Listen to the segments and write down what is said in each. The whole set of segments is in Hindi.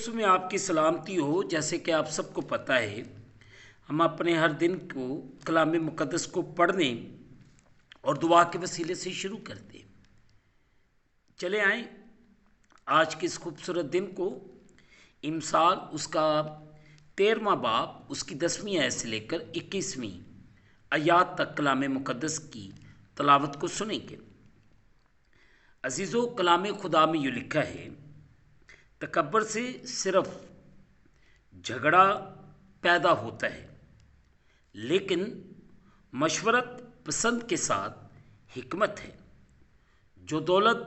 यीशु में आपकी सलामती हो। जैसे कि आप सबको पता है, हम अपने हर दिन को कलाम मुक़द्दस को पढ़ने और दुआ के वसीले से शुरू करते हैं। चले आए आज के इस खूबसूरत दिन को, इमसाल उसका 13वां बाब उसकी 10वीं आयत से लेकर 21वीं आयत तक कलाम मुक़द्दस की तलावत को सुनेंगे। अजीज़ों, कलाम खुदा में यूँ लिखा है, तकब्बर से सिर्फ झगड़ा पैदा होता है, लेकिन मशवरत पसंद के साथ हिकमत है। जो दौलत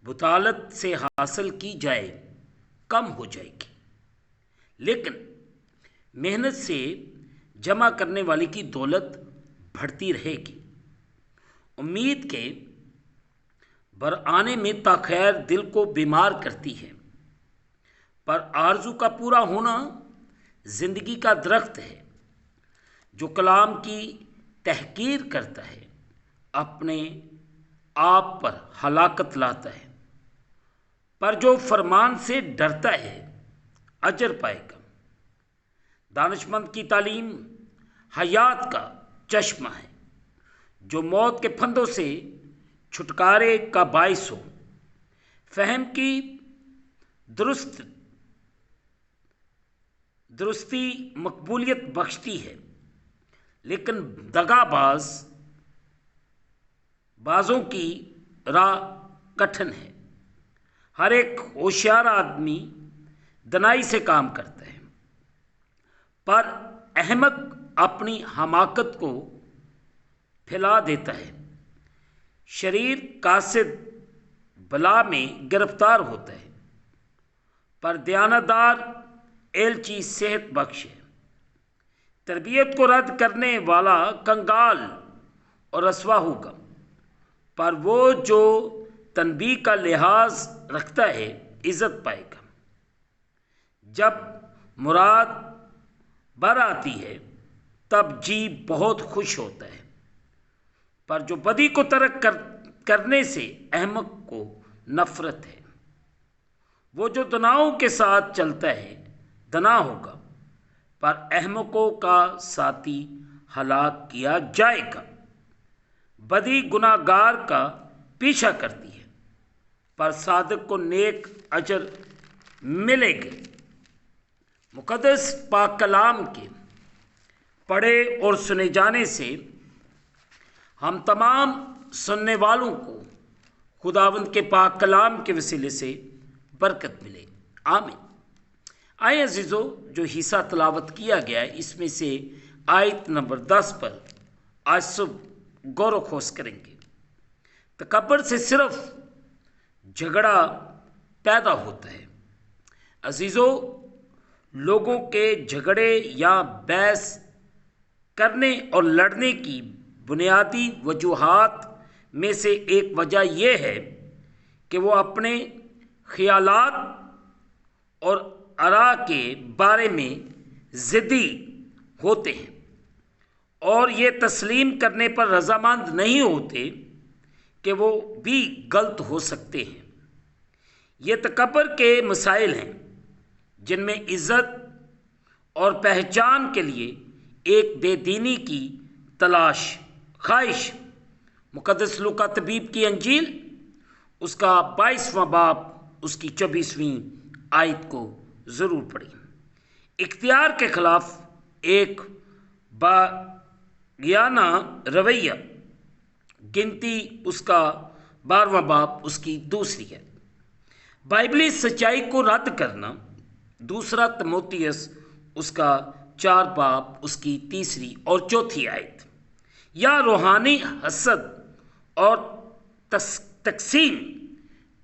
बुतालत से हासिल की जाए कम हो जाएगी, लेकिन मेहनत से जमा करने वाले की दौलत बढ़ती रहेगी। उम्मीद के बरआने में ताखैर दिल को बीमार करती है, पर आरजू का पूरा होना ज़िंदगी का दरख्त है। जो कलाम की तहकीर करता है अपने आप पर हलाकत लाता है, पर जो फरमान से डरता है अजर पाएगा। दानिशमंद की तालीम हयात का चश्मा है, जो मौत के फंदों से छुटकारे का बाइस हो। फहम की दुरुस्ती मकबूलियत बख्शती है, लेकिन बाजों की राह कठिन है। हर एक होशियार आदमी दनाई से काम करता है, पर अहमक अपनी हमाकत को फैला देता है। शरीर कासिद बला में गिरफ्तार होता है, पर दयानतदार एलची सेहत बख्श है। तरबियत को रद्द करने वाला कंगाल और रसवा होगा, पर वो जो तनबीह का लिहाज रखता है इज़्ज़त पाएगा। जब मुराद बर आती है तब जी बहुत खुश होता है, पर जो बदी को तर्क करने से अहमक को नफरत है। वो जो दनाओं के साथ चलता है दना होगा, पर अहमकों का साथी हलाक किया जाएगा। बदी गुनाहगार का पीछा करती है, पर सादिक को नेक अजर मिलेंगे। मुक़द्दस पाक कलाम के पढ़े और सुने जाने से हम तमाम सुनने वालों को खुदावंद के पाक कलाम के वसीले से बरकत मिले। आमीन। आए अजीज़ों, जो हिस्सा तलावत किया गया है इसमें से आयत नंबर 10 पर आज सुबह गौर खोज करेंगे। तकब्बर से सिर्फ झगड़ा पैदा होता है। अजीज़ों, लोगों के झगड़े या बहस करने और लड़ने की बुनियादी वजूहात में से एक वजह यह है कि वो अपने ख्यालात और आरा के बारे में ज़िद्दी होते हैं और ये तस्लीम करने पर रजामंद नहीं होते कि वो भी गलत हो सकते हैं। ये तकब्बर के मसाइल हैं जिनमें इज़्ज़त और पहचान के लिए एक बेदीनी की तलाश ख्वाहिश। मुक़द्दस लूका तबीब की अंजील उसका 22वां बाब उसकी 24वीं आयत को ज़रूर पढ़ी। इख्तियार के ख़िलाफ़ एक बागियाना रवैया, गिनती उसका 12वां बाब उसकी दूसरी है। बाइबली सच्चाई को रद्द करना, दूसरा तिमोथियस उसका 4 बाब उसकी तीसरी और चौथी आयत, या रूहानी हसद और तकसीम,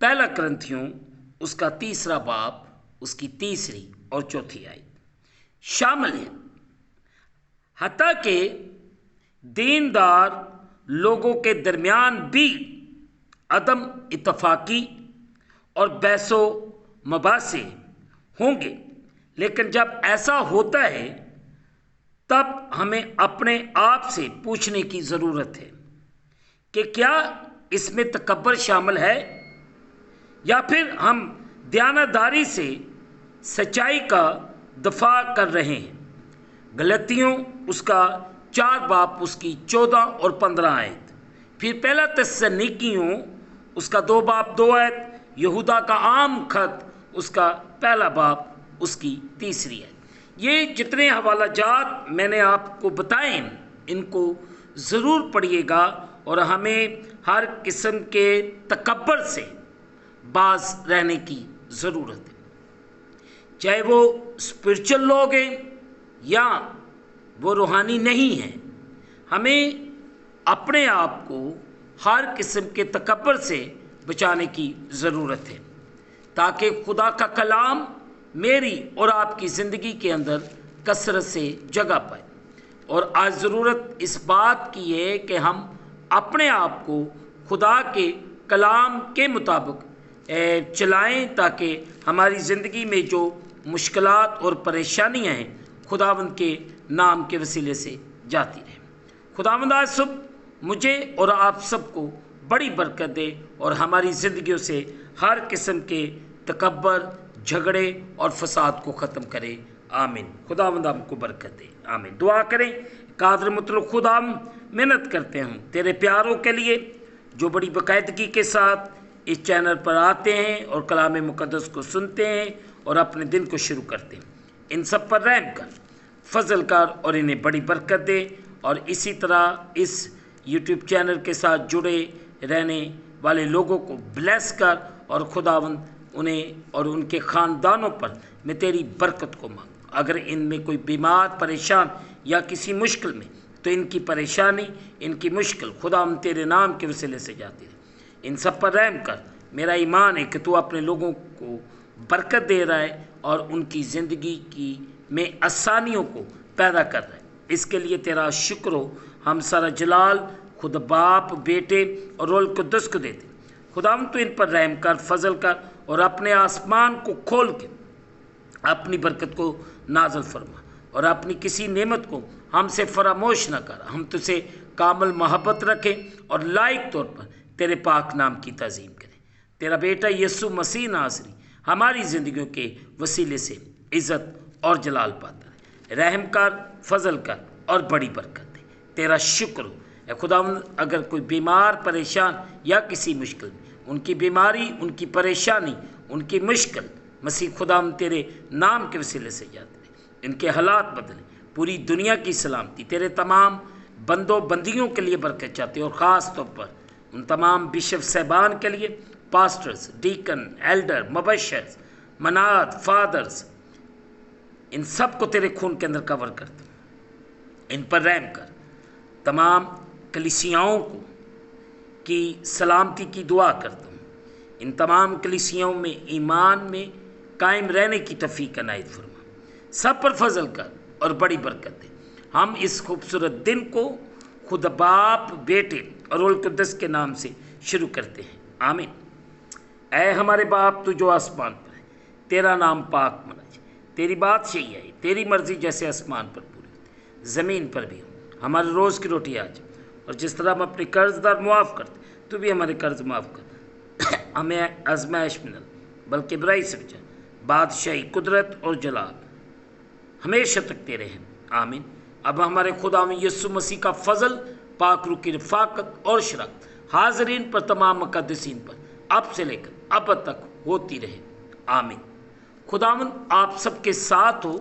पहला करंथियों उसका 3 बाब उसकी तीसरी और चौथी आयत शामिल है। हत्ता के दीनदार लोगों के दरमियान भी अदम इत्तफाकी और बहसो मबासे होंगे, लेकिन जब ऐसा होता है तब हमें अपने आप से पूछने की ज़रूरत है कि क्या इसमें तकब्बर शामिल है, या फिर हम दयानतदारी से सच्चाई का दफा कर रहे हैं। गलतियों उसका 4 बाब उसकी 14 और 15 आयत। फिर पहला थिस्सलुनीकियों उसका 2 बाब 2 आयत। यहूदा का आम खत उसका पहला बाब उसकी 3री आयत। ये जितने हवाला जात मैंने आपको बताए इनको ज़रूर पढ़िएगा और हमें हर किस्म के तकब्बर से बाज रहने की ज़रूरत है, चाहे वो स्पिरिचुअल लोग हैं या वो रूहानी नहीं हैं। हमें अपने आप को हर किस्म के तकब्बर से बचाने की ज़रूरत है ताकि खुदा का कलाम मेरी और आपकी ज़िंदगी के अंदर कसरत से जगह पाए। और आज ज़रूरत इस बात की है कि हम अपने आप को खुदा के कलाम के मुताबिक चलाएं ताकि हमारी ज़िंदगी में जो मुश्किलात और परेशानियां हैं खुदावंद के नाम के वसीले से जाती रहें। खुदावंद आज सुबह मुझे और आप सबको बड़ी बरकत दे और हमारी ज़िंदगियों से हर किस्म के तकब्बर, झगड़े और फसाद को ख़त्म करे। आमीन। खुदावंद हमको बरकत दे। आमीन। दुआ करें। कादर मुतलक खुदा, मेहनत करते हैं तेरे प्यारों के लिए जो बड़ी बाकायदगी के साथ इस चैनल पर आते हैं और कलाम मुक़द्दस को सुनते हैं और अपने दिन को शुरू करते हैं। इन सब पर रहम कर, फजल कर और इन्हें बड़ी बरकत दे। और इसी तरह इस यूट्यूब चैनल के साथ जुड़े रहने वाले लोगों को ब्लेस कर और खुदावंद उन्हें और उनके ख़ानदानों पर मैं तेरी बरकत को मांग। अगर इनमें कोई बीमार, परेशान या किसी मुश्किल में, तो इनकी परेशानी, इनकी मुश्किल खुदावंद तेरे नाम के वसीले से जाती है। इन सब पर रहम कर। मेरा ईमान है कि तू अपने लोगों को बरकत दे रहा है और उनकी ज़िंदगी की में आसानियों को पैदा कर रहा है। इसके लिए तेरा शुक्र हो। हम सारा जलाल खुद बाप, बेटे और रूह कुद्दुस को देते। खुदावंद तू इन पर रहम कर, फजल कर और अपने आसमान को खोल के अपनी बरकत को नाज़िल फरमा और अपनी किसी नेमत को हमसे फरामोश न कर। हम तुझसे कामल मोहब्बत रखें और लायक तौर पर तेरे पाक नाम की ताज़ीम करें। तेरा बेटा यीशु मसीह नासरी हमारी ज़िंदगियों के वसीले से इज़्ज़त और जलाल पाता है। रहम कर, फजल कर और बड़ी बरकत दे। तेरा शुक्र हो खुदावंद। अगर कोई बीमार, परेशान या किसी मुश्किल में, उनकी बीमारी, उनकी परेशानी, उनकी मुश्किल मसीह खुदावंद तेरे नाम के वसीले से जाते हैं। इनके हालात बदले। पूरी दुनिया की सलामती तेरे तमाम बंदों बंदियों के लिए बरकत चाहते हैं और ख़ास तौर पर उन तमाम बिशप साहबान के लिए, पास्टर्स, डीकन, एल्डर, मुबशर्स, मनात, फादर्स, इन सब को तेरे खून के अंदर कवर करते हैं। इन पर रहम कर। तमाम कलीसियाओं को की सलामती की दुआ करता हूँ। इन तमाम कलीसियाओं में ईमान में कायम रहने की तौफीक अनायत फरमा। सब पर फजल कर और बड़ी बरकत दे। हम इस खूबसूरत दिन को खुद बाप, बेटे और रूह कुद्दुस के नाम से शुरू करते हैं। आमीन। ऐ हमारे बाप तू जो आसमान पर है, तेरा नाम पाक मना जाए, तेरी बादशाही है, तेरी मर्जी जैसे आसमान पर पूरी होती ज़मीन पर भी हो। हमारे रोज़ की रोटी आज, और जिस तरह हम अपने कर्जदार मुआफ़ करते तू भी हमारे कर्ज माफ़ कर। हमें आजमाइश में न बल्कि बुराई से बचा। बादशाही, कुदरत और जलाल हमेशा तक तेरे हैं। आमीन। अब हमारे खुदा में यीशु मसीह का फजल, पाक रूह की रफ़ाकत और शराकत हाज़रीन पर, तमाम मुक़द्दसीन पर अब से लेकर अब तक होती रहे। आमीन। खुदावंद आप सबके साथ हो,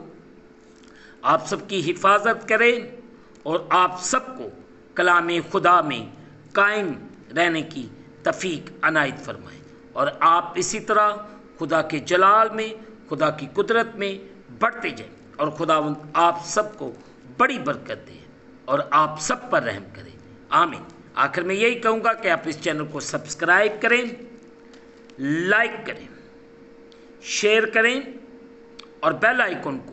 आप सबकी हिफाजत करें और आप सबको कलाम खुदा में कायम रहने की तौफीक अनायत फरमाएं। और आप इसी तरह खुदा के जलाल में, खुदा की कुदरत में बढ़ते जाएं और खुदावंद आप सबको बड़ी बरकत दे और आप सब पर रहम करें। आमीन। आखिर में यही कहूँगा कि आप इस चैनल को सब्सक्राइब करें, लाइक करें, शेयर करें और बेल आइकन को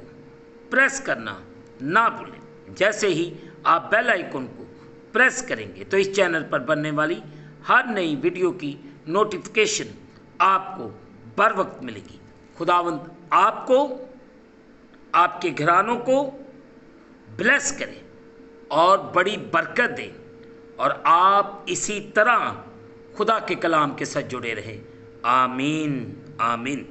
प्रेस करना ना भूलें। जैसे ही आप बेल आइकन को प्रेस करेंगे तो इस चैनल पर बनने वाली हर नई वीडियो की नोटिफिकेशन आपको बर वक्त मिलेगी। खुदावंद आपको, आपके घरानों को ब्लेस करे और बड़ी बरकत दे और आप इसी तरह खुदा के कलाम के साथ जुड़े रहें। आमीन। आमीन।